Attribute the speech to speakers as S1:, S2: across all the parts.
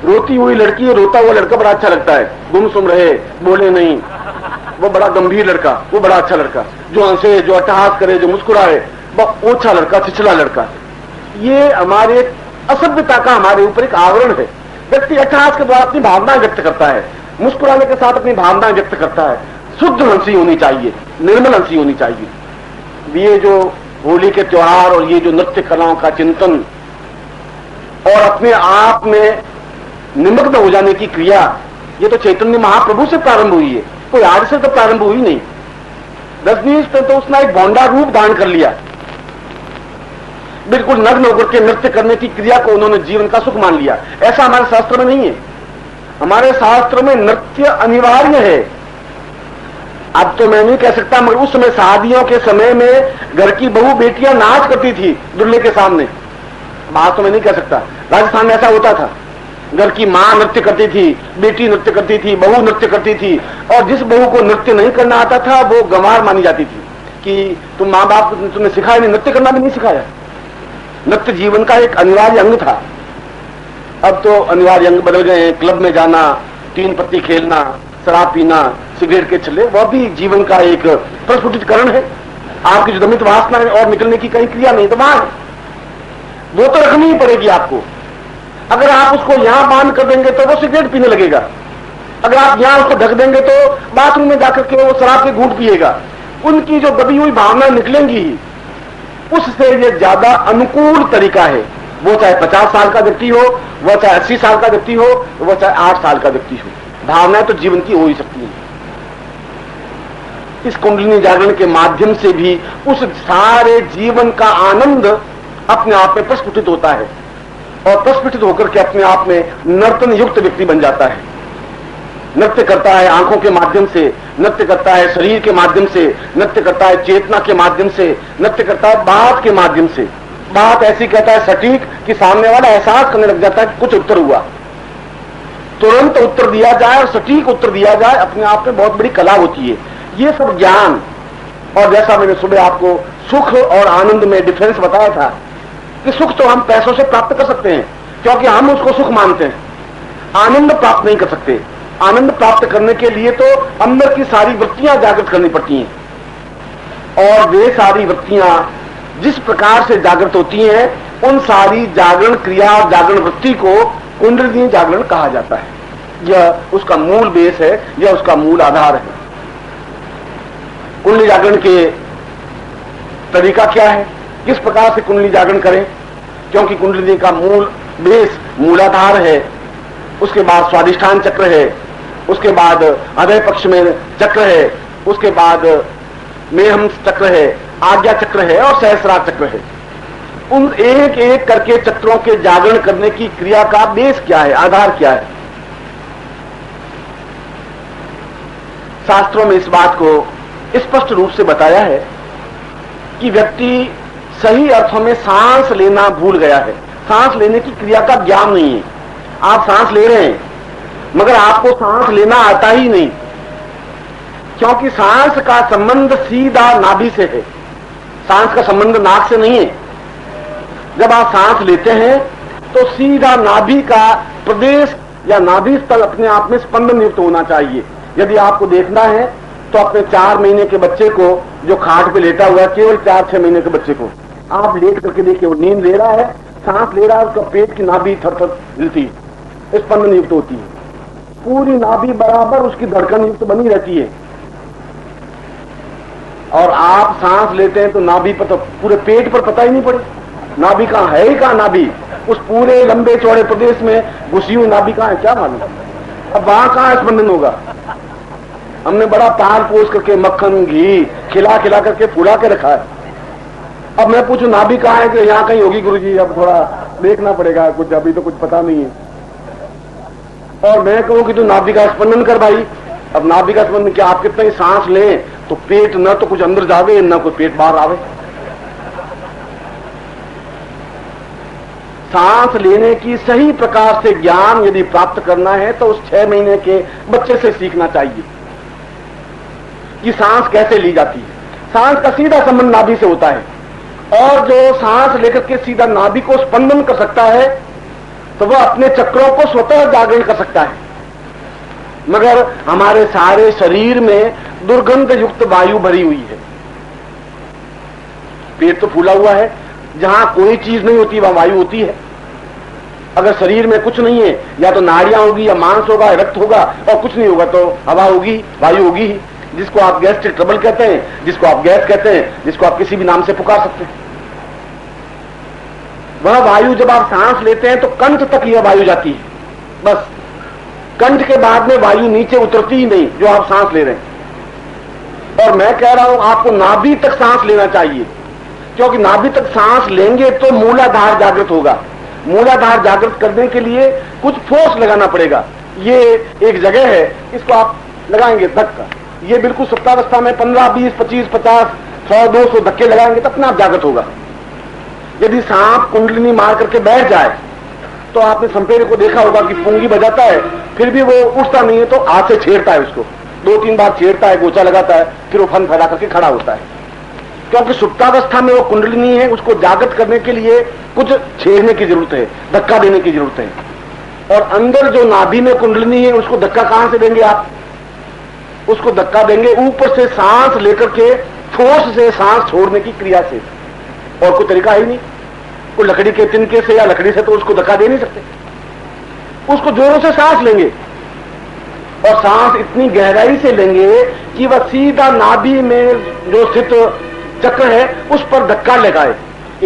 S1: रोती हुई लड़की और रोता हुआ लड़का बड़ा अच्छा लगता है, गुमसुम रहे, बोले नहीं, वो बड़ा गंभीर लड़का, वो बड़ा अच्छा लड़का, जो हंसे, जो अट्टहास करे, जो मुस्कुराए, वो ओछा लड़का, छिछला लड़का। ये हमारे असभ्यता का हमारे ऊपर एक आवरण है। व्यक्ति अट्टहास के द्वारा अपनी भावनाएं व्यक्त करता है, मुस्कुराने के साथ अपनी भावनाएं व्यक्त करता है। शुद्ध हंसी होनी चाहिए, निर्मल हंसी होनी चाहिए। ये जो होली के त्योहार और ये जो नृत्य कलाओं का चिंतन और अपने आप में निमग्न हो जाने की क्रिया, ये तो चैतन्य महाप्रभु से प्रारंभ हुई है, कोई आज से तो प्रारंभ हुई नहीं। रजनीश ने तो उसने एक भौंडा रूप धारण कर लिया, बिल्कुल नग्न होकर के नृत्य करने की क्रिया को उन्होंने जीवन का सुख मान लिया। ऐसा हमारे शास्त्र में नहीं है। हमारे शास्त्र में नृत्य अनिवार्य है। अब तो मैं नहीं कह सकता, मगर उस समय शादियों के समय में घर की बहू बेटियां नाच करती थी दूल्हे के सामने। बात तो मैं नहीं कह सकता, राजस्थान में ऐसा होता था। घर की मां नृत्य करती थी, बेटी नृत्य करती थी, बहू नृत्य करती थी, और जिस बहू को नृत्य नहीं करना आता था वो गंवार मानी जाती थी कि तुम मां बाप तुमने सिखाया नहीं, नृत्य करना भी नहीं सिखाया। नृत्य जीवन का एक अनिवार्य अंग था। अब तो अनिवार्य अंग बदल गए हैं। क्लब में जाना, 3 पत्ती खेलना, शराब पीना, सिगरेट के छल्ले, वह भी जीवन का एक प्रस्फुटितकरण है। आपकी जो दमित वासना है और निकलने की कहीं क्रिया नहीं, तो वहां वो तो रखनी ही पड़ेगी आपको। अगर आप उसको यहां बांध कर देंगे तो वो सिगरेट पीने लगेगा, अगर आप यहां उसको ढक देंगे तो बाथरूम में जाकर के वो शराब के घूंट पिएगा। उनकी जो दबी हुई भावना निकलेंगी, उससे ये ज्यादा अनुकूल तरीका है। वो चाहे 50 साल का व्यक्ति हो, वो चाहे 80 साल का व्यक्ति हो, वो चाहे 8 साल का व्यक्ति हो, भावनाएं तो जीवन की हो ही सकती है। इस कुंडलिनी जागरण के माध्यम से भी उस सारे जीवन का आनंद अपने आप में प्रस्फुटित होता है, और प्रस्फुटित होकर के अपने आप में नर्तन युक्त व्यक्ति बन जाता है। नृत्य करता है आंखों के माध्यम से, नृत्य करता है शरीर के माध्यम से, नृत्य करता है चेतना के माध्यम से, नृत्य करता है बात के माध्यम से। बात ऐसी कहता है सटीक कि सामने वाला एहसास करने लग जाता है कि कुछ उत्तर हुआ। तुरंत उत्तर दिया जाए और सटीक उत्तर दिया जाए, अपने आप में बहुत बड़ी कला होती है। ये सब ज्ञान, और जैसा मैंने सुबह आपको सुख और आनंद में डिफरेंस बताया था कि सुख तो हम पैसों से प्राप्त कर सकते हैं क्योंकि हम उसको सुख मानते हैं, आनंद प्राप्त नहीं कर सकते। आनंद प्राप्त करने के लिए तो अंदर की सारी वृत्तियां जागृत करनी पड़ती हैं, और वे सारी वृत्तियां जिस प्रकार से जागृत होती हैं, उन सारी जागरण क्रिया और जागरण वृत्ति को कुंडलिनी जागरण कहा जाता है। यह उसका मूल बेस है, यह उसका मूल आधार है। कुंडली जागरण के तरीका क्या है, किस प्रकार से कुंडली जागरण करें, क्योंकि कुंडलिनी का मूल बेस मूलाधार है, उसके बाद स्वादिष्ठान चक्र है, उसके बाद हृदय पक्ष में चक्र है, उसके बाद मेहम चक्र है, आज्ञा चक्र है और सहस्रार चक्र है। उन एक एक करके चक्रों के जागरण करने की क्रिया का बेस क्या है, आधार क्या है। शास्त्रों में इस बात को स्पष्ट रूप से बताया है कि व्यक्ति सही अर्थों में सांस लेना भूल गया है। सांस लेने की क्रिया का ज्ञान नहीं है। आप सांस ले रहे हैं मगर आपको सांस लेना आता ही नहीं, क्योंकि सांस का संबंध सीधा नाभि से है। सांस का संबंध नाक से नहीं है। जब आप सांस लेते हैं तो सीधा नाभि का प्रदेश या नाभि स्थल अपने आप में स्पंदन युक्त होना चाहिए। यदि आपको देखना है तो अपने 4 महीने के बच्चे को जो खाट पे लेटा हुआ है, केवल 4-6 महीने के बच्चे को आप लेट करके देखिए, वो नींद ले रहा है, सांस ले रहा है, उसका पेट की नाभि थर-थर हिलती है, स्पंदन युक्त होती है, पूरी नाभि बराबर उसकी धड़कन युक्त बनी रहती है। और आप सांस लेते हैं तो नाभि पर, तो पूरे पेट पर पता ही नहीं पड़े नाभि कहां है ही कहां नाभि, उस पूरे लंबे चौड़े प्रदेश में घुसी हुई नाभि कहां है क्या मालूम। अब वहां कहां स्पंदन होगा। हमने बड़ा पाल पोस करके मक्खन घी खिला खिला करके फुला के रखा है। अब मैं पूछूं नाभि कहां है, कि यहाँ कहीं होगी गुरुजी, अब थोड़ा देखना पड़ेगा, कुछ अभी तो कुछ पता नहीं है। और मैं कहूं कि तू नाभि का स्पंदन कर भाई। अब नाभि का स्पंदन क्या, आप कितना ही सांस लें तो पेट न तो कुछ अंदर जावे न कोई पेट बाहर आवे। सांस लेने की सही प्रकार से ज्ञान यदि प्राप्त करना है तो उस 6 महीने के बच्चे से सीखना चाहिए कि सांस कैसे ली जाती है। सांस का सीधा संबंध नाभि से होता है, और जो सांस लेकर के सीधा नाभि को स्पंदन कर सकता है तो वह अपने चक्रों को स्वतः जागरण कर सकता है। मगर हमारे सारे शरीर में दुर्गंध युक्त वायु भरी हुई है। पेट तो फूला हुआ है, जहां कोई चीज नहीं होती वहां वायु होती है। अगर शरीर में कुछ नहीं है, या तो नाड़ियां होगी, या मांस होगा, रक्त होगा, और कुछ नहीं होगा तो हवा होगी, वायु होगी ही, जिसको आप गैस्ट्रिक ट्रबल कहते हैं, जिसको आप गैस कहते हैं, जिसको आप किसी भी नाम से पुकार सकते हैं। वह वायु जब आप सांस लेते हैं तो कंठ तक यह वायु जाती है, बस। कंठ के बाद में वायु नीचे उतरती ही नहीं, जो आप सांस ले रहे हैं। और मैं कह रहा हूं आपको नाभि तक सांस लेना चाहिए, क्योंकि नाभि तक सांस लेंगे तो मूलाधार जागृत होगा। मूलाधार जागृत करने के लिए कुछ फोर्स लगाना पड़ेगा। ये एक जगह है, इसको आप लगाएंगे धक्का, ये बिल्कुल सुप्तावस्था में 15, 20, 25, 50, 100, 200 धक्के लगाएंगे तब अपने आप जागृत होगा। यदि सांप कुंडलिनी मार करके बैठ जाए तो आपने संपेरे को देखा होगा कि पुंगी बजाता है, फिर भी वो उठता नहीं है, तो हाथ से छेड़ता है उसको, 2-3 बार छेड़ता है, गोचा लगाता है, फिर वो फन फैला करके खड़ा होता है। क्योंकि सुप्तावस्था में वो कुंडलिनी है, उसको जागृत करने के लिए कुछ छेड़ने की जरूरत है, धक्का देने की जरूरत है। और अंदर जो नाभि में कुंडलिनी है, उसको धक्का कहां से देंगे आप? उसको धक्का देंगे ऊपर से सांस लेकर के, फोर्स से सांस छोड़ने की क्रिया से, और कोई तरीका ही नहीं। कोई लकड़ी के तिनके से या लकड़ी से तो उसको धक्का दे नहीं सकते। उसको जोरों से सांस लेंगे, और सांस इतनी गहराई से लेंगे कि वह सीधा नाभि में जो स्थित चक्र है उस पर धक्का लगाए।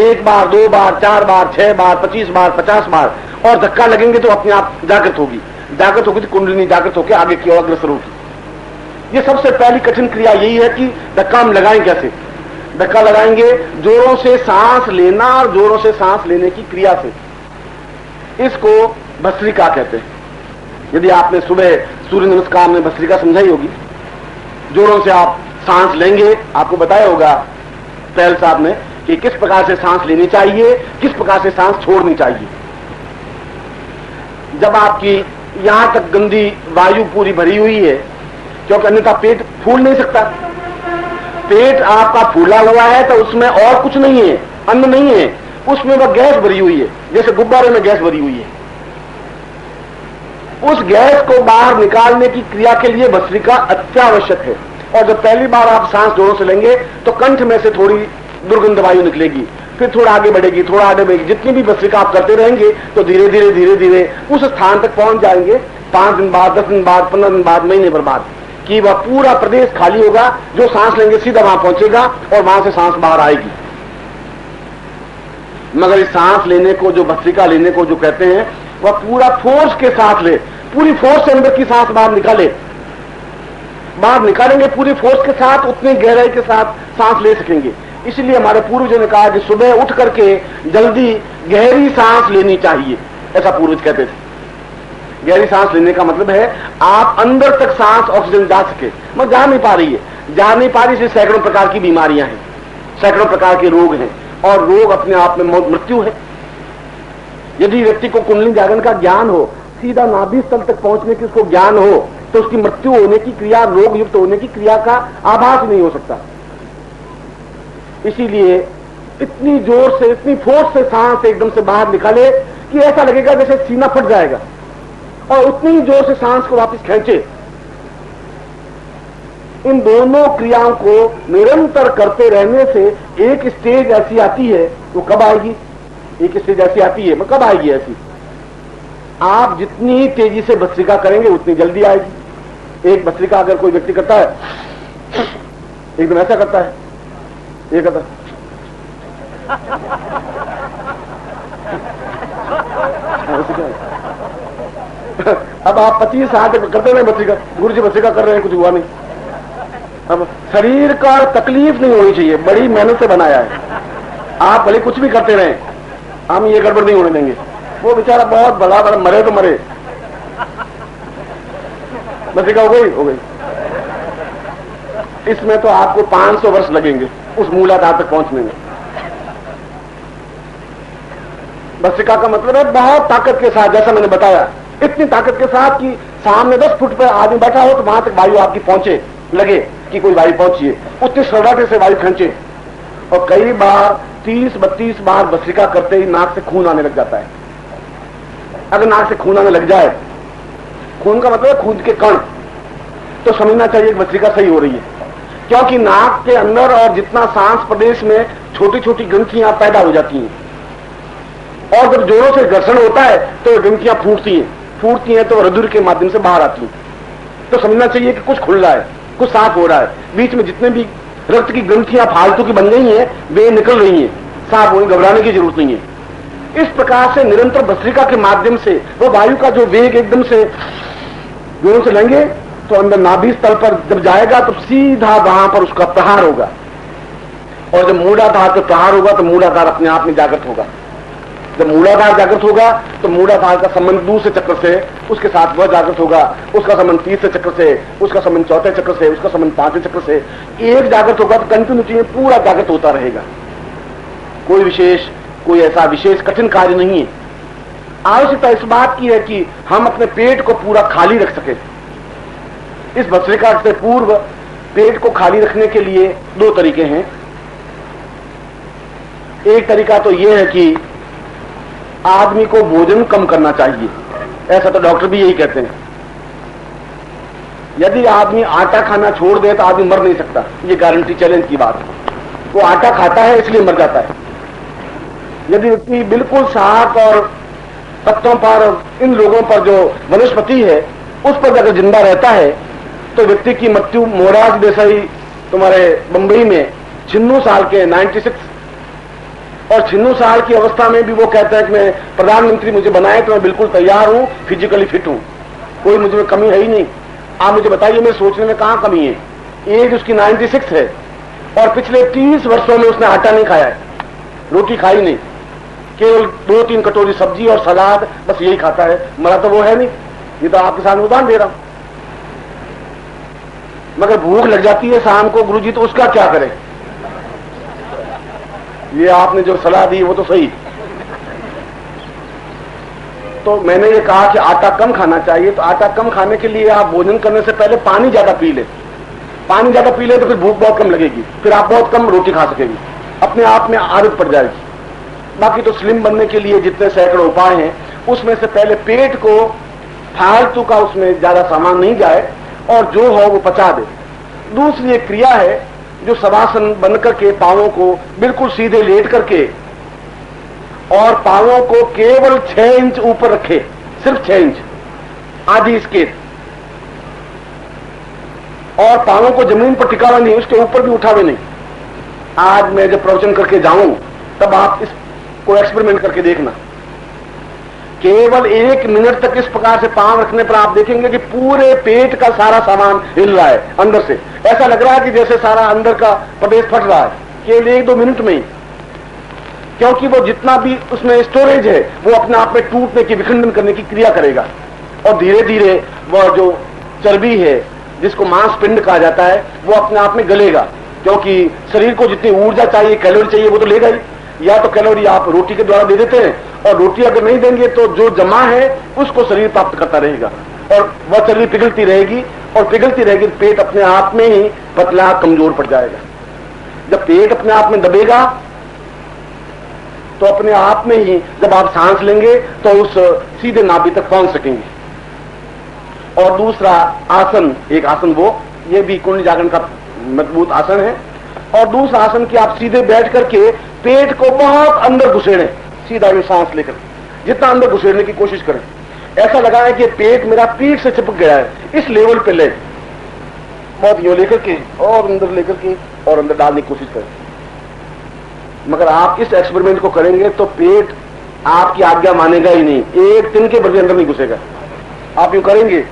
S1: 1 बार, 2 बार, 4 बार, 6 बार, 25 बार, 50 बार, और धक्का लगेंगे तो अपने आप जागृत होगी। जागृत होगी तो कुंडलिनी जागृत होकर आगे की ओर अग्रसर होगी। ये सबसे पहली कठिन क्रिया यही है कि धक्का हम लगाएं कैसे। धक्का लगाएंगे जोरों से सांस लेना, और जोरों से सांस लेने की क्रिया से। इसको भस्त्रिका कहते हैं। यदि आपने सुबह सूर्य नमस्कार में भस्त्रिका समझाई होगी, जोरों से आप सांस लेंगे, आपको बताया होगा पहल साहब ने कि किस प्रकार से सांस लेनी चाहिए, किस प्रकार से सांस छोड़नी चाहिए। जब आपकी यहां तक गंदी वायु पूरी भरी हुई है, क्योंकि अन्यथा पेट फूल नहीं सकता। पेट आपका फूला हुआ है तो उसमें और कुछ नहीं है, अन्न नहीं है, उसमें वह गैस भरी हुई है, जैसे गुब्बारे में गैस भरी हुई है। उस गैस को बाहर निकालने की क्रिया के लिए भस्त्रिका अत्यावश्यक है। और जब पहली बार आप सांस जोरों से लेंगे तो कंठ में से थोड़ी दुर्गंध वायु निकलेगी, फिर थोड़ा आगे बढ़ेगी, थोड़ा आगे बढ़ेगी। जितनी भी भस्त्रिका आप करते रहेंगे तो धीरे धीरे धीरे धीरे उस स्थान तक पहुंच जाएंगे। 5 दिन बाद, 10 दिन बाद, 15 दिन बाद, महीने भर बाद, कि वह पूरा प्रदेश खाली होगा। जो सांस लेंगे सीधा वहां पहुंचेगा और वहां से सांस बाहर आएगी। मगर इस सांस लेने को, जो भस्त्रिका लेने को जो कहते हैं, वह पूरा फोर्स के साथ ले, पूरी फोर्स से अंदर की सांस बाहर निकाले। बाहर निकालेंगे पूरी फोर्स के साथ, उतनी गहराई के साथ सांस ले सकेंगे। इसलिए हमारे पूर्वजों ने कहा कि सुबह उठ करके जल्दी गहरी सांस लेनी चाहिए, ऐसा पूर्वज कहते थे। गहरी सांस लेने का मतलब है आप अंदर तक सांस ऑक्सीजन जा सके, मगर जा नहीं पा रही है। जा नहीं पा रही से सैकड़ों प्रकार की बीमारियां हैं, सैकड़ों प्रकार के रोग हैं, और रोग अपने आप में मृत्यु है। यदि व्यक्ति को कुंडलिनी जागरण का ज्ञान हो, सीधा नाभि स्थल तक पहुंचने की उसको ज्ञान हो, तो उसकी मृत्यु होने की क्रिया, रोग युक्त होने की क्रिया का आभास नहीं हो सकता। इसीलिए इतनी जोर से, इतनी फोर्स से सांस एकदम से बाहर निकाले कि ऐसा लगेगा जैसे सीना फट जाएगा, और उतनी ही जोर से सांस को वापस खींचे। इन दोनों क्रियाओं को निरंतर करते रहने से एक स्टेज ऐसी आती है, वो कब आएगी? एक स्टेज ऐसी आती है, कब आएगी ऐसी? आप जितनी ही तेजी से भस्त्रिका करेंगे उतनी जल्दी आएगी। एक भस्त्रिका अगर कोई व्यक्ति करता है, एकदम ऐसा करता है, ये करता अब आप 25 साल करते रहे भस्त्रिका, गुरु जी भस्त्रिका कर रहे हैं, कुछ हुआ नहीं। अब शरीर का तकलीफ नहीं होनी चाहिए, बड़ी मेहनत से बनाया है। आप भले कुछ भी करते रहे, हम ये गड़बड़ नहीं होने देंगे। वो बेचारा बहुत बड़ा मरे तो मरे, भस्त्रिका हो गई, हो गई। इसमें तो आपको 500 वर्ष लगेंगे उस मूलाधार तक पहुंचने में। भस्त्रिका का मतलब है बहुत ताकत के साथ, जैसा मैंने बताया, इतनी ताकत के साथ कि सामने 10 फुट पर आदमी बैठा हो तो वहां तक वायु आपकी पहुंचे, लगे कि कोई वायु पहुंची है, उतनी सरलता से वायु खींचे। और कई बार 30-32 बार भस्त्रिका करते ही नाक से खून आने लग जाता है। अगर नाक से खून आने लग जाए, खून का मतलब है खून के कण, तो समझना चाहिए कि भस्त्रिका सही हो रही है, क्योंकि नाक के अंदर और जितना सांस प्रदेश में छोटी छोटी ग्रंथियां पैदा हो जाती हैं, और जब जोरों से घर्षण होता है तो ग्रंथियां फूटती हैं तो रुधिर के माध्यम से बाहर आती हैं। तो समझना चाहिए कि कुछ खुल रहा है, कुछ साफ हो रहा है, बीच में जितने भी रक्त की ग्रंथियां फालतू की बन गई हैं वे निकल रही हैं, साफ होने, घबराने की जरूरत नहीं है। इस प्रकार से निरंतर भस्त्रिका के माध्यम से वो वायु का जो वेग एकदम से जोरों से लेंगे तो अंदर नाभि स्थल पर जब जाएगा तो सीधा वहां पर उसका प्रहार होगा, और जब मूलाधार पर प्रहार होगा तो मूलाधार अपने आप में जागृत होगा। जब मूलाधार जागृत होगा तो मूलाधार का संबंध दूसरे चक्र से उसके साथ वह जागृत होगा, उसका संबंध तीसरे चक्र से, उसका संबंध चौथे चक्र से, उसका संबंध पांचवें चक्र से, एक जागृत होगा तो कंटिन्यूटी में पूरा जागृत होता रहेगा। कोई ऐसा विशेष कठिन कार्य नहीं है। आवश्यकता इस बात की है कि हम अपने पेट को पूरा खाली रख सके। इस भस्त्रिका से पूर्व पेट को खाली रखने के लिए दो तरीके हैं। एक तरीका तो यह है कि आदमी को भोजन कम करना चाहिए, ऐसा तो डॉक्टर भी यही कहते हैं। यदि आदमी आटा खाना छोड़ दे तो आदमी मर नहीं सकता, ये गारंटी चैलेंज की बात है। वो आटा खाता है इसलिए मर जाता है। यदि व्यक्ति बिल्कुल शाक और पत्तों पर, इन लोगों पर जो वनस्पति है उस पर अगर जिंदा रहता है तो व्यक्ति की मृत्यु मोरारजी देसाई तुम्हारे बंबई में 96 साल के 96, और 96 साल की अवस्था में भी वो कहता है कि मैं प्रधानमंत्री मुझे बनाए तो मैं बिल्कुल तैयार हूं, फिजिकली फिट हूं, कोई मुझे में कमी है ही नहीं। आप मुझे बताइए मेरे सोचने में कहां कमी है। एज उसकी 96 है और पिछले 30 वर्षों में उसने आटा नहीं खाया है, रोटी खाई नहीं, केवल 2-3 कटोरी सब्जी और सलाद, बस यही खाता है। मरा तो वो है नहीं, ये तो आपके सामने उदाहरण दे रहा हूं। मगर भूख लग जाती है शाम को गुरुजी, तो उसका क्या करें। ये आपने जो सलाह दी वो तो सही। तो मैंने ये कहा कि आटा कम खाना चाहिए, तो आटा कम खाने के लिए आप भोजन करने से पहले पानी ज्यादा पी ले। पानी ज्यादा पी ले तो फिर भूख बहुत कम लगेगी, फिर आप बहुत कम रोटी खा सकेंगे, अपने आप में आदत पड़ जाएगी। बाकी तो स्लिम बनने के लिए जितने सैकड़ों उपाय हैं उसमें से पहले पेट को फालतू का उसमें ज्यादा सामान नहीं जाए और जो हो वो पचा दे। दूसरी एक क्रिया है जो शवासन बनकर के पांवों को बिल्कुल सीधे लेट करके और पांवों को केवल 6 इंच ऊपर रखे, सिर्फ 6 इंच, आधी स्केट, और पांवों को जमीन पर टिकावा नहीं, उसके ऊपर भी उठावे नहीं। आज मैं जब प्रवचन करके जाऊं तब आप इसको एक्सपेरिमेंट करके देखना। केवल 1 मिनट तक इस प्रकार से पांव रखने पर आप देखेंगे कि पूरे पेट का सारा सामान हिल रहा है अंदर से। ऐसा लग रहा है कि जैसे सारा अंदर का प्रदेश फट रहा है, केवल 1-2 मिनट में ही, क्योंकि वो जितना भी उसमें स्टोरेज है वो अपने आप में टूटने की, विखंडन करने की क्रिया करेगा, और धीरे धीरे वह जो चर्बी है जिसको मांसपिंड कहा जाता है वो अपने आप में गलेगा, क्योंकि शरीर को जितनी ऊर्जा चाहिए, कैलोरी चाहिए, वो तो लेगा ही। या तो कैलोरी आप रोटी के द्वारा दे देते हैं, और रोटी अगर नहीं देंगे तो जो जमा है उसको शरीर प्राप्त करता रहेगा, और वह चर्बी पिघलती रहेगी, और पिघलती रहेगी तो पेट अपने आप में ही पतला, कमजोर पड़ जाएगा। जब पेट अपने आप में दबेगा तो अपने आप में ही जब आप सांस लेंगे तो उस सीधे नाभि तक पहुंच सकेंगे। और दूसरा आसन, एक आसन वो, ये भी कुंडली जागरण का मजबूत आसन है। और दूसरा आसन कि आप सीधे बैठ करके पेट को बहुत अंदर घुसेड़ें, सीधा ये सांस लेकर जितना अंदर घुसेड़ने की कोशिश करें। ऐसा लगा है कि पेट मेरा पीठ से चिपक गया है, इस लेवल पे ले, बहुत यूं लेकर के और अंदर लेकर के और अंदर डालने की कोशिश करें। मगर आप इस एक्सपेरिमेंट को करेंगे तो पेट आपकी आज्ञा मानेगा ही नहीं, एक दिन के बदले अंदर नहीं घुसेगा। आप यूं करेंगे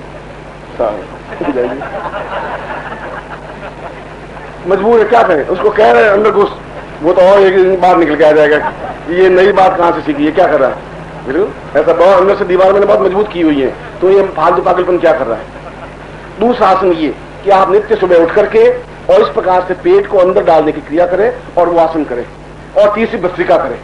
S1: मजबूर है, क्या करें, उसको कह रहे हैं अंदर घुस, वो तो और एक दिन बाहर निकल के आ जाएगा, ये नई बात कहां से सीखी है, क्या कर रहा है। बिल्कुल ऐसा बहुत अंदर से दीवार मैंने बहुत मजबूत की हुई है, तो ये फालतू पागलपन क्या कर रहा है। दूसरा आसन ये कि आप नित्य सुबह उठ करके और इस प्रकार से पेट को अंदर डालने की क्रिया करें और वो आसन करें। और तीसरी भस्त्रिका करें।